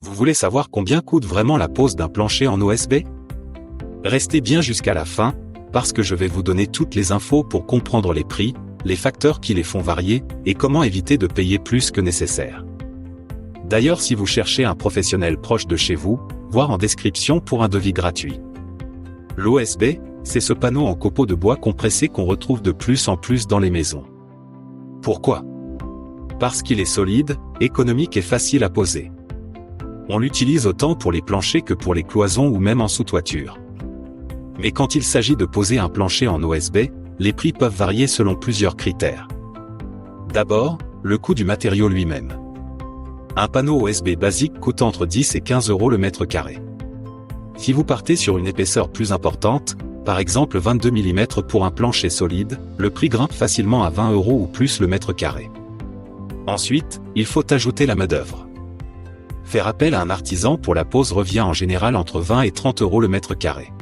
Vous voulez savoir combien coûte vraiment la pose d'un plancher en OSB? Restez bien jusqu'à la fin, parce que je vais vous donner toutes les infos pour comprendre les prix, les facteurs qui les font varier, et comment éviter de payer plus que nécessaire. D'ailleurs, si vous cherchez un professionnel proche de chez vous, voir en description pour un devis gratuit. L'OSB, c'est ce panneau en copeaux de bois compressé qu'on retrouve de plus en plus dans les maisons. Pourquoi? Parce qu'il est solide, économique et facile à poser. On l'utilise autant pour les planchers que pour les cloisons ou même en sous-toiture. Mais quand il s'agit de poser un plancher en OSB, les prix peuvent varier selon plusieurs critères. D'abord, le coût du matériau lui-même. Un panneau OSB basique coûte entre 10 et 15 € le mètre carré. Si vous partez sur une épaisseur plus importante, par exemple 22 mm pour un plancher solide, le prix grimpe facilement à 20 € ou plus le mètre carré. Ensuite, il faut ajouter la main-d'œuvre. Faire appel à un artisan pour la pose revient en général entre 20 et 30 € le mètre carré.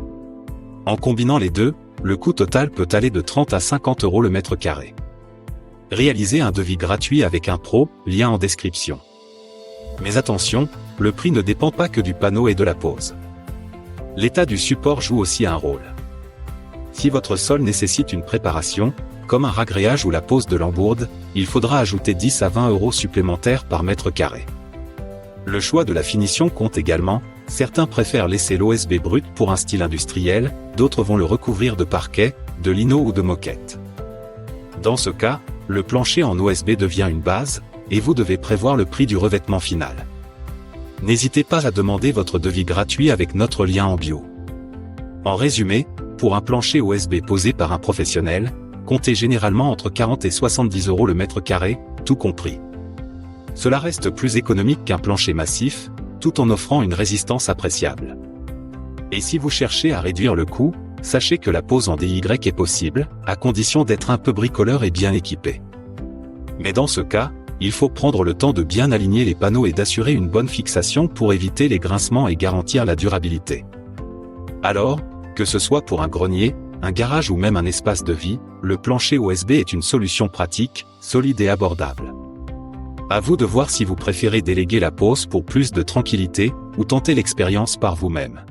En combinant les deux, le coût total peut aller de 30 à 50 € le mètre carré. Réalisez un devis gratuit avec un pro, lien en description. Mais attention, le prix ne dépend pas que du panneau et de la pose. L'état du support joue aussi un rôle. Si votre sol nécessite une préparation, comme un ragréage ou la pose de l'embourde, il faudra ajouter 10 à 20 € supplémentaires par mètre carré. Le choix de la finition compte également, certains préfèrent laisser l'OSB brut pour un style industriel, d'autres vont le recouvrir de parquet, de lino ou de moquette. Dans ce cas, le plancher en OSB devient une base, et vous devez prévoir le prix du revêtement final. N'hésitez pas à demander votre devis gratuit avec notre lien en bio. En résumé, pour un plancher OSB posé par un professionnel, comptez généralement entre 40 et 70 € le mètre carré, tout compris. Cela reste plus économique qu'un plancher massif, tout en offrant une résistance appréciable. Et si vous cherchez à réduire le coût, sachez que la pose en DIY est possible, à condition d'être un peu bricoleur et bien équipé. Mais dans ce cas, il faut prendre le temps de bien aligner les panneaux et d'assurer une bonne fixation pour éviter les grincements et garantir la durabilité. Alors, que ce soit pour un grenier, un garage ou même un espace de vie, le plancher OSB est une solution pratique, solide et abordable. À vous de voir si vous préférez déléguer la pose pour plus de tranquillité, ou tenter l'expérience par vous-même.